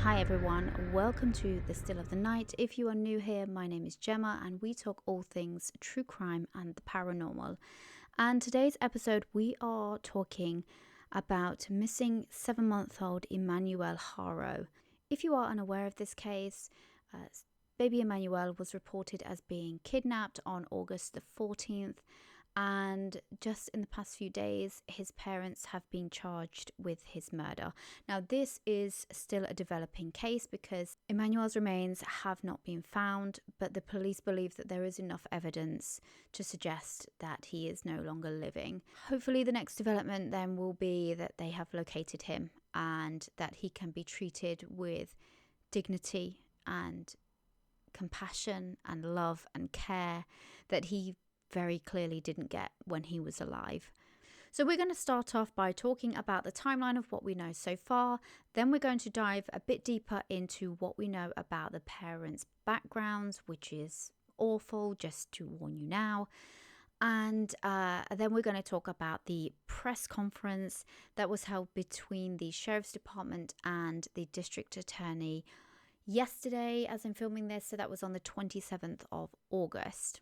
Hi everyone, welcome to The Still of the Night. If you are new here, my name is Gemma and we talk all things true crime and the paranormal. And today's episode we are talking about missing 7-month-old Emmanuel Haro. If you are unaware of this case, baby Emmanuel was reported as being kidnapped on August the 14th. And just in the past few days, his parents have been charged with his murder. Now, this is still a developing case because Emmanuel's remains have not been found, but the police believe that there is enough evidence to suggest that he is no longer living. Hopefully, the next development then will be that they have located him and that he can be treated with dignity and compassion and love and care that he very clearly didn't get when he was alive. So we're going to start off by talking about the timeline of what we know so far. Then we're going to dive a bit deeper into what we know about the parents' backgrounds, which is awful, just to warn you now. And then we're going to talk about the press conference that was held between the Sheriff's Department and the District Attorney yesterday as I'm filming this. So that was on the 27th of August.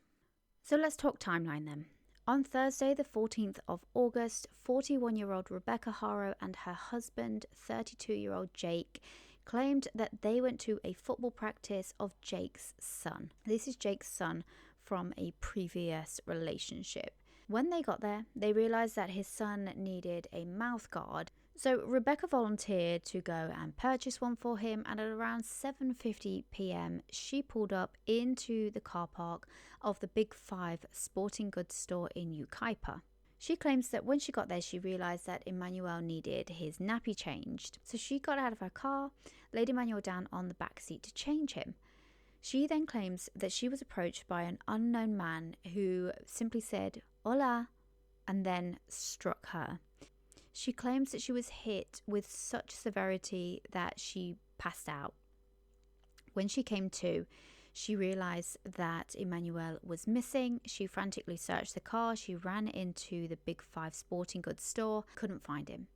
So let's talk timeline then. On Thursday, the 14th of August, 41-year-old Rebecca Haro and her husband, 32-year-old Jake, claimed that they went to a football practice of Jake's son. This is Jake's son from a previous relationship. When they got there, they realized that his son needed a mouth guard. So Rebecca volunteered to go and purchase one for him, and at around 7:50 p.m. she pulled up into the car park of the Big 5 sporting goods store in Yucaipa. She claims that when she got there, she realized that Emmanuel needed his nappy changed. So she got out of her car, laid Emmanuel down on the back seat to change him. She then claims that she was approached by an unknown man who simply said, "Hola," and then struck her. She claims that she was hit with such severity that she passed out. When she came to, she realized that Emmanuel was missing. She frantically searched the car. She ran into the Big 5 sporting goods store, couldn't find him.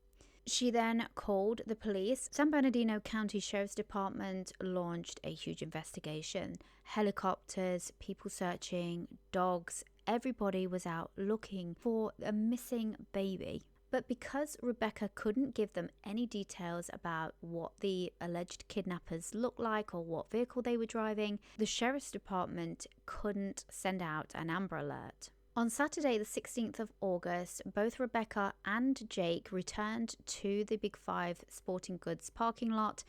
She then called the police. San Bernardino County Sheriff's Department launched a huge investigation. Helicopters, people searching, dogs, everybody was out looking for a missing baby. But because Rebecca couldn't give them any details about what the alleged kidnappers looked like or what vehicle they were driving, the Sheriff's Department couldn't send out an Amber Alert. On Saturday, the 16th of August, both Rebecca and Jake returned to the Big 5 sporting goods parking lot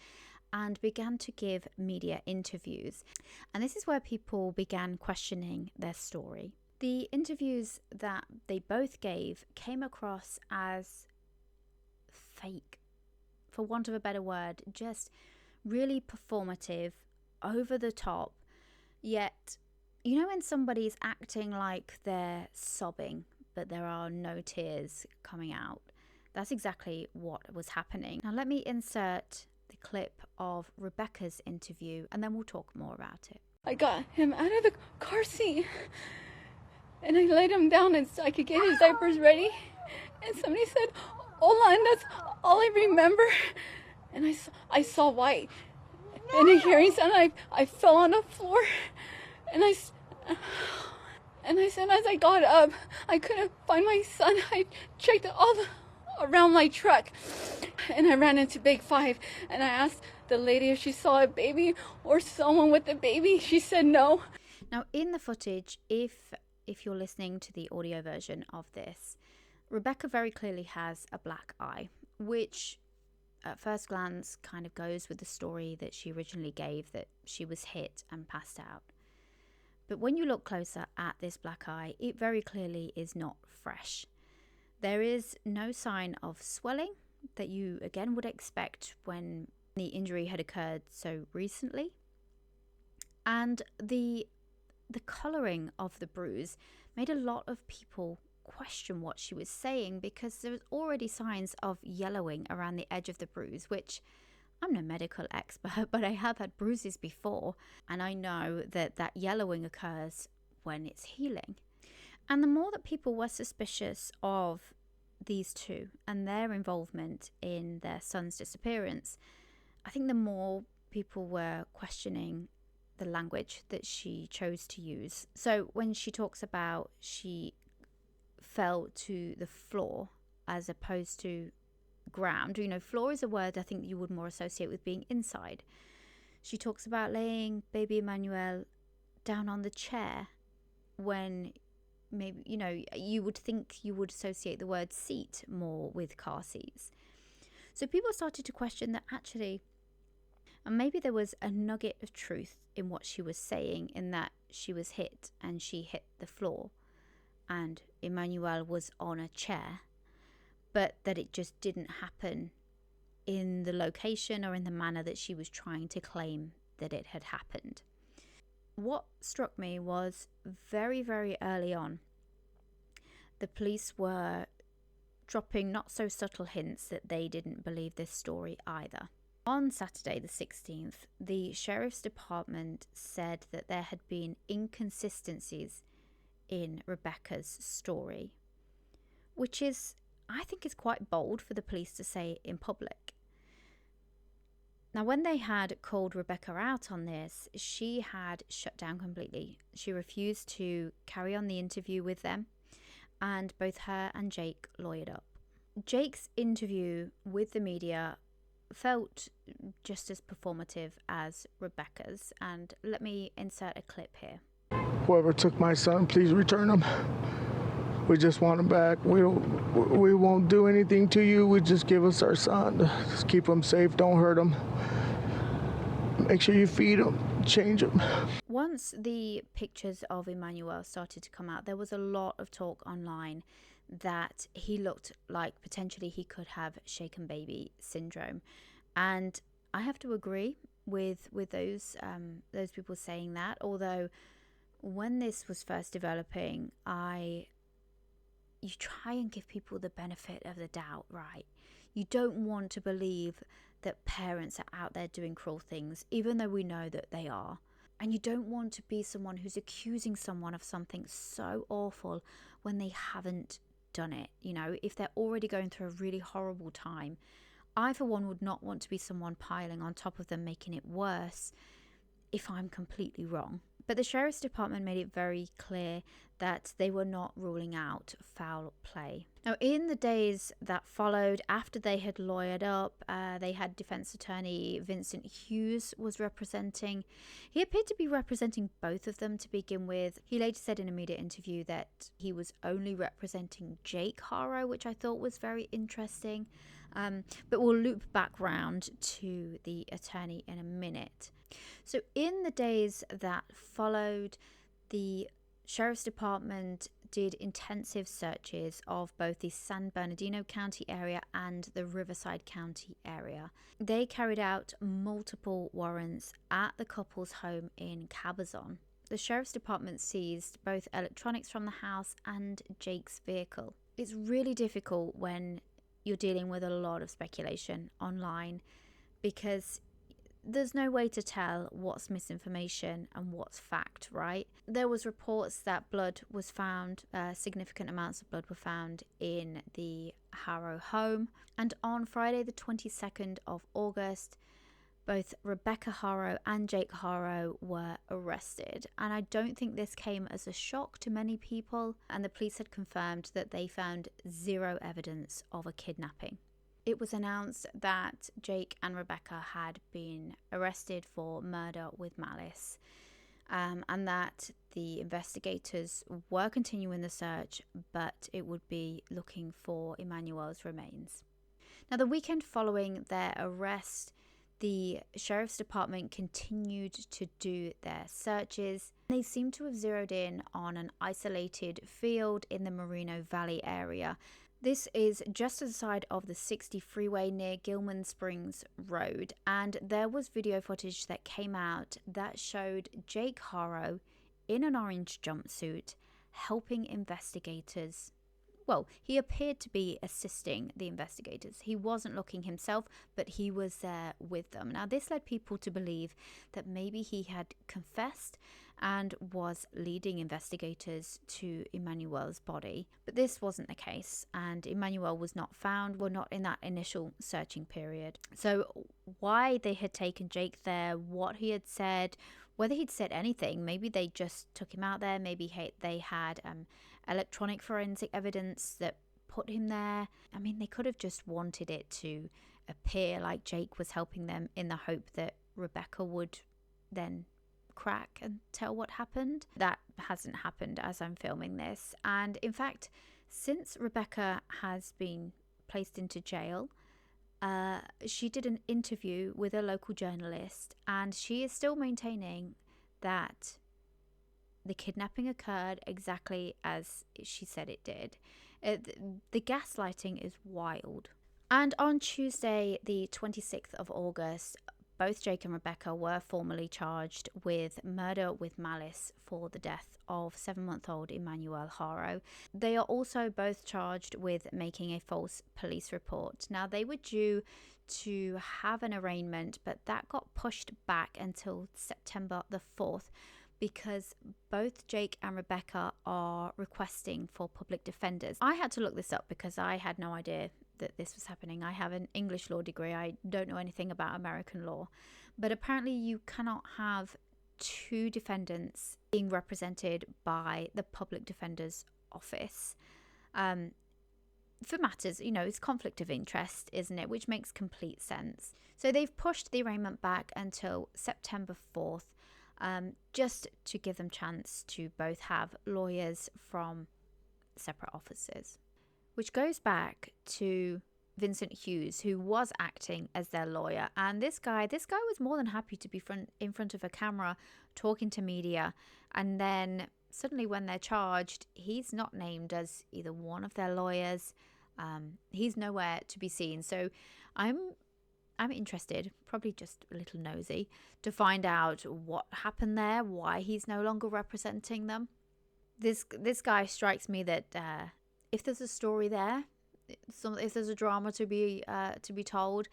and began to give media interviews. And this is where people began questioning their story. The interviews that they both gave came across as fake, for want of a better word, just really performative, over the top. Yet, you know when somebody's acting like they're sobbing, but there are no tears coming out? That's exactly what was happening. Now let me insert the clip of Rebecca's interview and then we'll talk more about it. I got him out of the car seat and I laid him down and so I could get his diapers ready. And somebody said, "Hola," and that's all I remember. And I saw white. And a hearing sound, I fell on the floor. And I said, as I got up, I couldn't find my son. I checked all around my truck. And I ran into Big 5. And I asked the lady if she saw a baby or someone with a baby. She said no. Now, in the footage, if you're listening to the audio version of this, Rebecca very clearly has a black eye, which at first glance kind of goes with the story that she originally gave, that she was hit and passed out. But when you look closer at this black eye, it very clearly is not fresh. There is no sign of swelling that you again would expect when the injury had occurred so recently. And the colouring of the bruise made a lot of people question what she was saying, because there was already signs of yellowing around the edge of the bruise, which I'm no medical expert, but I have had bruises before, and I know that that yellowing occurs when it's healing. And the more that people were suspicious of these two and their involvement in their son's disappearance, I think the more people were questioning the language that she chose to use. So when she talks about she fell to the floor as opposed to ground, floor is a word I think you would more associate with being inside. She talks about laying baby Emmanuel down on the chair when maybe, you would think you would associate the word seat more with car seats. So people started to question that actually, and maybe there was a nugget of truth in what she was saying, in that she was hit and she hit the floor and Emmanuel was on a chair, but that it just didn't happen in the location or in the manner that she was trying to claim that it had happened. What struck me was very, very early on, the police were dropping not so subtle hints that they didn't believe this story either. On Saturday the 16th, the Sheriff's Department said that there had been inconsistencies in Rebecca's story, which is, I think, is quite bold for the police to say in public. Now, when they had called Rebecca out on this, she had shut down completely. She refused to carry on the interview with them, and both her and Jake lawyered up. Jake's interview with the media felt just as performative as Rebecca's, and let me insert a clip here. Whoever took my son, please return him. We just want him back. We won't do anything to you. We just give us our son. Just keep him safe. Don't hurt him. Make sure you feed him, change him. Once the pictures of Emmanuel started to come out, there was a lot of talk online that he looked like potentially he could have shaken baby syndrome, and I have to agree with those people saying that. Although when this was first developing, you try and give people the benefit of the doubt, right? You don't want to believe that parents are out there doing cruel things, even though we know that they are. And you don't want to be someone who's accusing someone of something so awful when they haven't done it. If they're already going through a really horrible time, I, for one, would not want to be someone piling on top of them, making it worse if I'm completely wrong. But the Sheriff's Department made it very clear that they were not ruling out foul play. Now, in the days that followed, after they had lawyered up, they had defense attorney Vincent Hughes was representing. He appeared to be representing both of them to begin with. He later said in a media interview that he was only representing Jake Haro, which I thought was very interesting. But we'll loop back round to the attorney in a minute. So in the days that followed, the Sheriff's Department did intensive searches of both the San Bernardino County area and the Riverside County area. They carried out multiple warrants at the couple's home in Cabazon. The Sheriff's Department seized both electronics from the house and Jake's vehicle. It's really difficult when you're dealing with a lot of speculation online, because there's no way to tell what's misinformation and what's fact, right? There was reports that blood was found, significant amounts of blood were found in the Haro home. And on Friday the 22nd of August, both Rebecca Haro and Jake Haro were arrested. And I don't think this came as a shock to many people. And the police had confirmed that they found zero evidence of a kidnapping. It was announced that Jake and Rebecca had been arrested for murder with malice, and that the investigators were continuing the search, but it would be looking for Emmanuel's remains. Now, the weekend following their arrest, the Sheriff's Department continued to do their searches. They seem to have zeroed in on an isolated field in the Moreno Valley area. This is just to the side of the 60 freeway near Gilman Springs Road, and there was video footage that came out that showed Jake Haro in an orange jumpsuit helping investigators he appeared to be assisting the investigators. He wasn't looking himself, but he was there with them. Now, this led people to believe that maybe he had confessed and was leading investigators to Emmanuel's body. But this wasn't the case, and Emmanuel was not found, not in that initial searching period. So why they had taken Jake there, what he had said, whether he'd said anything, maybe they just took him out there, maybe they had electronic forensic evidence that put him there. I mean, they could have just wanted it to appear like Jake was helping them in the hope that Rebecca would then crack and tell what happened. That hasn't happened as I'm filming this. And in fact, since Rebecca has been placed into jail, she did an interview with a local journalist, and she is still maintaining that the kidnapping occurred exactly as she said it did. The gaslighting is wild. And on Tuesday, the 26th of August, both Jake and Rebecca were formally charged with murder with malice for the death of 7-month-old Emmanuel Haro. They are also both charged with making a false police report. Now, they were due to have an arraignment, but that got pushed back until September the 4th because both Jake and Rebecca are requesting for public defenders. I had to look this up because I had no idea that this was happening. I have an English law degree. I don't know anything about American law. But apparently you cannot have two defendants being represented by the public defender's office. For matters, it's conflict of interest, isn't it? Which makes complete sense. So they've pushed the arraignment back until September 4th, just to give them chance to both have lawyers from separate offices. Which goes back to Vincent Hughes, who was acting as their lawyer. And this guy was more than happy to be in front of a camera talking to media. And then suddenly when they're charged, he's not named as either one of their lawyers. He's nowhere to be seen. So I'm interested, probably just a little nosy, to find out what happened there, why he's no longer representing them. This guy strikes me that if there's a story there, if there's a drama to be told,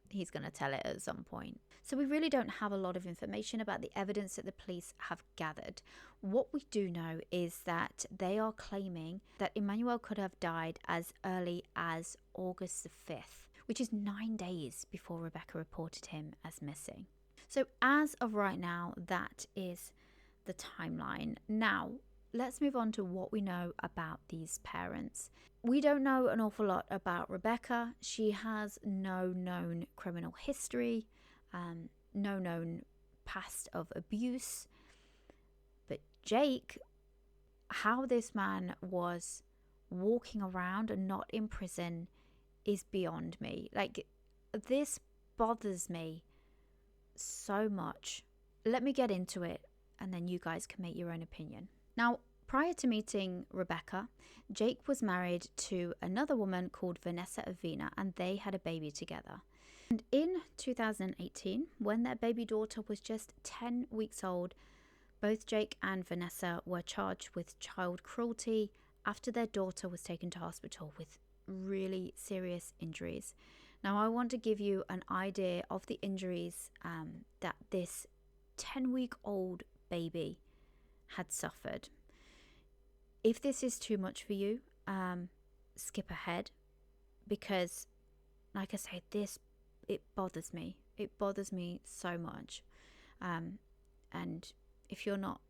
he's going to tell it at some point. So we really don't have a lot of information about the evidence that the police have gathered. What we do know is that they are claiming that Emmanuel could have died as early as August the 5th, which is 9 days before Rebecca reported him as missing. So as of right now, that is the timeline. Now, let's move on to what we know about these parents. We don't know an awful lot about Rebecca. She has no known criminal history, no known past of abuse. But Jake, how this man was walking around and not in prison is beyond me. Like, this bothers me so much. Let me get into it, and then you guys can make your own opinion. Now, prior to meeting Rebecca, Jake was married to another woman called Vanessa Avina, and they had a baby together. And in 2018, when their baby daughter was just 10 weeks old, both Jake and Vanessa were charged with child cruelty after their daughter was taken to hospital with really serious injuries. Now, I want to give you an idea of the injuries that this 10-week-old baby had suffered. If this is too much for you, skip ahead, because, like I say, it bothers me. It bothers me so much. And if you're not,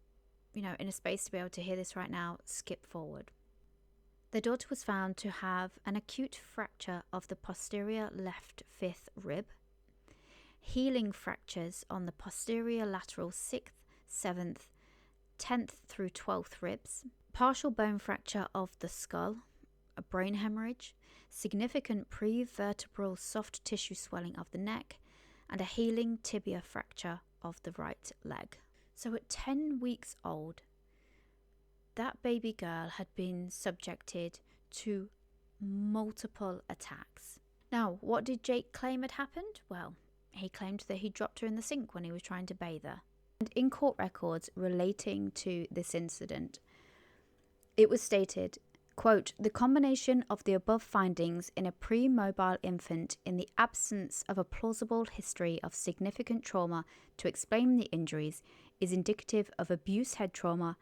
in a space to be able to hear this right now, skip forward. The daughter was found to have an acute fracture of the posterior left fifth rib, healing fractures on the posterior lateral 6th, 7th, 10th through 12th ribs, partial bone fracture of the skull, a brain hemorrhage, significant prevertebral soft tissue swelling of the neck, and a healing tibia fracture of the right leg. So at 10 weeks old, that baby girl had been subjected to multiple attacks. Now, what did Jake claim had happened? Well, he claimed that he dropped her in the sink when he was trying to bathe her. And in court records relating to this incident, it was stated, Quote, the combination of the above findings in a pre-mobile infant in the absence of a plausible history of significant trauma to explain the injuries is indicative of abuse head trauma,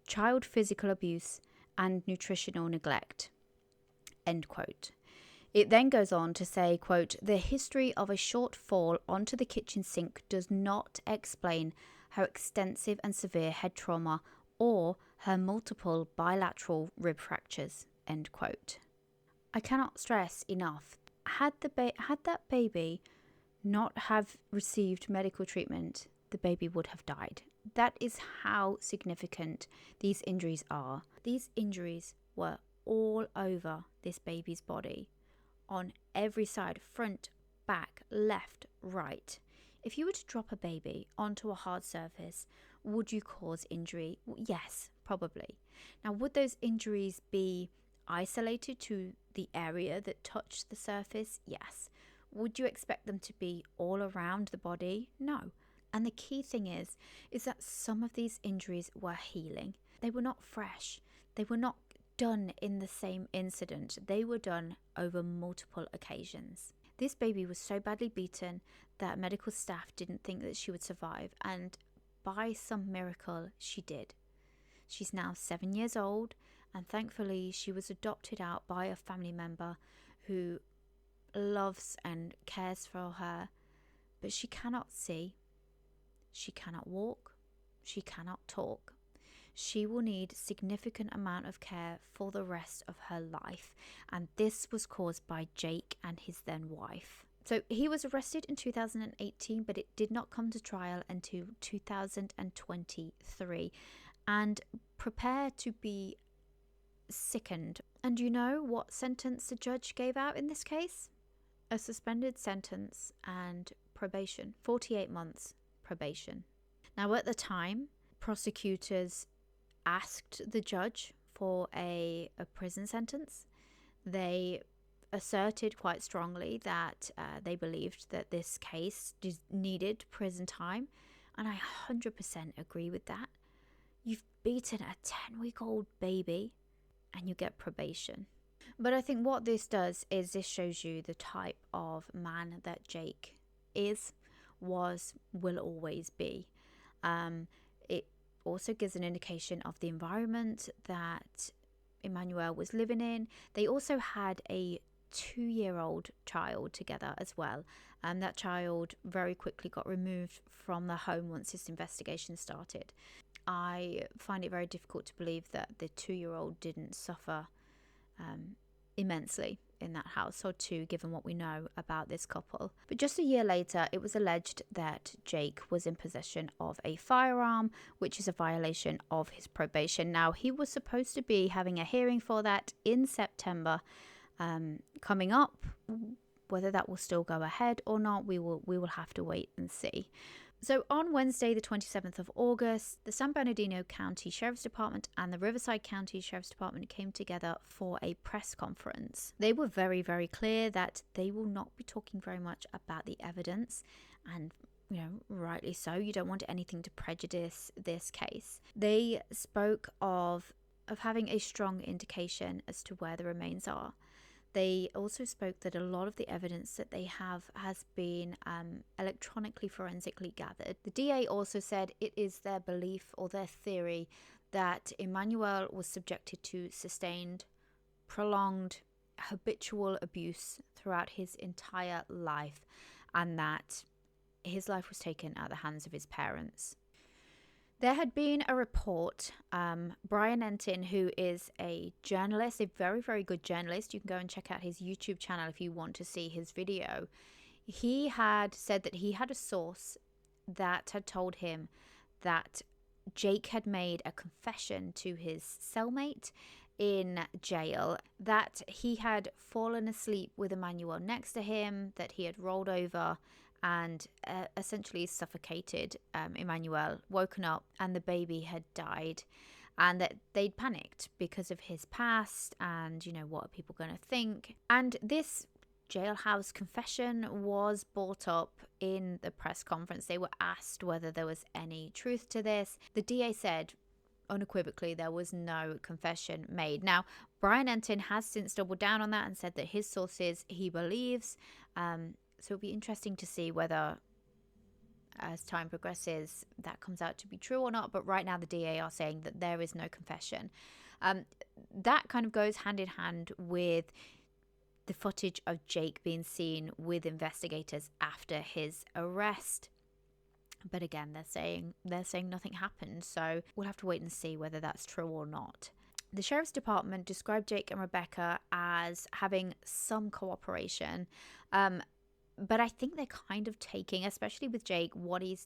child physical abuse, and nutritional neglect. End quote. It then goes on to say, quote, the history of a short fall onto the kitchen sink does not explain her extensive and severe head trauma or her multiple bilateral rib fractures, end quote. I cannot stress enough, had that baby not have received medical treatment, the baby would have died. That is how significant these injuries are. These injuries were all over this baby's body, on every side, front, back, left, right. If you were to drop a baby onto a hard surface, would you cause injury? Yes, probably. Now, would those injuries be isolated to the area that touched the surface? Yes. Would you expect them to be all around the body? No. And the key thing is that some of these injuries were healing. They were not fresh. They were not done in the same incident. They were done over multiple occasions. This baby was so badly beaten that medical staff didn't think that she would survive, and by some miracle she did. She's now 7 years old, and thankfully she was adopted out by a family member who loves and cares for her, but she cannot see, she cannot walk, she cannot talk. She will need significant amount of care for the rest of her life, and this was caused by Jake and his then wife. So he was arrested in 2018, but it did not come to trial until 2023, and prepare to be sickened. And you know what sentence the judge gave out in this case? A suspended sentence and probation, 48 months probation. Now at the time, prosecutors asked the judge for a prison sentence. They asserted quite strongly that they believed that this case needed prison time, and I 100% agree with that. You've beaten a 10-week-old baby and you get probation. But I think what this does is this shows you the type of man that Jake was, will always be. It also gives an indication of the environment that Emmanuel was living in. They also had a 2-year-old child together as well, and that child very quickly got removed from the home once this investigation started. I find it very difficult to believe that the 2-year-old didn't suffer immensely in that household too, given what we know about this couple. But just a year later, it was alleged that Jake was in possession of a firearm, which is a violation of his probation. Now, he was supposed to be having a hearing for that in September coming up. Whether that will still go ahead or not, we will have to wait and see. So on Wednesday, the 27th of August, the San Bernardino County Sheriff's Department and the Riverside County Sheriff's Department came together for a press conference. They were very, very clear that they will not be talking very much about the evidence, and rightly so. You don't want anything to prejudice this case. They spoke of having a strong indication as to where the remains are. They also spoke that a lot of the evidence that they have has been electronically forensically gathered. The DA also said it is their belief or their theory that Emmanuel was subjected to sustained, prolonged, habitual abuse throughout his entire life, and that his life was taken at the hands of his parents. There had been a report, Brian Entin, who is a journalist, a very, very good journalist. You can go and check out his YouTube channel if you want to see his video. He had said that he had a source that had told him that Jake had made a confession to his cellmate in jail, that he had fallen asleep with Emmanuel next to him, that he had rolled over and essentially suffocated Emmanuel, woken up, and the baby had died, and that they'd panicked because of his past and, what are people going to think? And this jailhouse confession was brought up in the press conference. They were asked whether there was any truth to this. The DA said, unequivocally, there was no confession made. Now, Brian Entin has since doubled down on that and said that his sources he believes. So it'll be interesting to see whether, as time progresses, that comes out to be true or not. But right now, the DA are saying that there is no confession. That kind of goes hand in hand with the footage of Jake being seen with investigators after his arrest. But again, they're saying nothing happened, so we'll have to wait and see whether that's true or not. The Sheriff's Department described Jake and Rebecca as having some cooperation, but I think they're kind of taking, especially with Jake, what he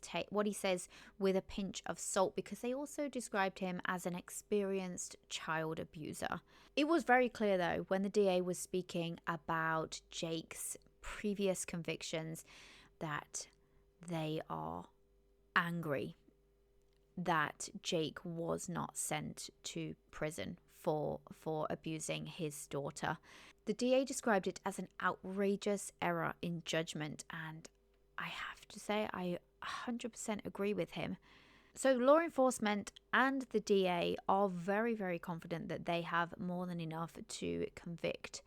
says with a pinch of salt, because they also described him as an experienced child abuser. It was very clear, though, when the DA was speaking about Jake's previous convictions, that they are angry that Jake was not sent to prison for abusing his daughter. The DA described it as an outrageous error in judgment, and I have to say I 100% agree with him. So law enforcement and the DA are very, very confident that they have more than enough to convict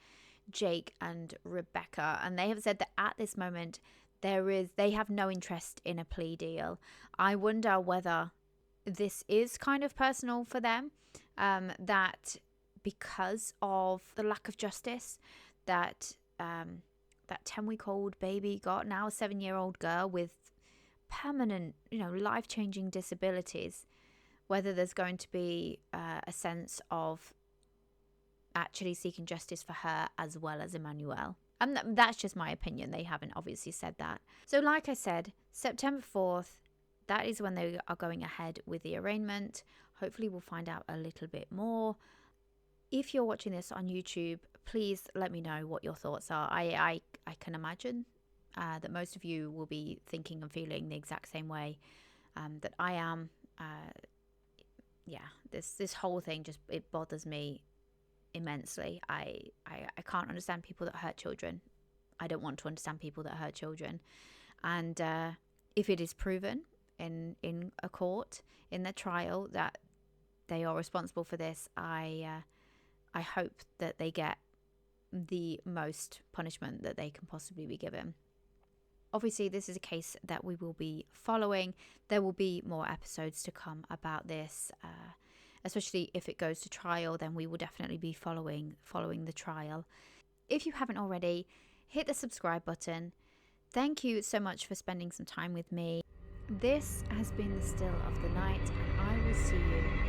Jake and Rebecca, and they have said that at this moment they have no interest in a plea deal. I wonder whether this is kind of personal for them, that because of the lack of justice that that 10-week-old baby got, now a 7-year-old girl with permanent, life-changing disabilities, whether there's going to be a sense of actually seeking justice for her as well as Emmanuel. And that's just my opinion. They haven't obviously said that. So like I said, September 4th, that is when they are going ahead with the arraignment. Hopefully we'll find out a little bit more. If you're watching this on YouTube, please let me know what your thoughts are. I can imagine that most of you will be thinking and feeling the exact same way that I am. This whole thing it bothers me immensely. I can't understand people that hurt children. I don't want to understand people that hurt children. And if it is proven in a court, in their trial, that they are responsible for this, I hope that they get the most punishment that they can possibly be given. Obviously, this is a case that we will be following. There will be more episodes to come about this, especially if it goes to trial. Then we will definitely be following the trial. If you haven't already, hit the subscribe button. Thank you so much for spending some time with me. This has been The Still of the Night, and I will see you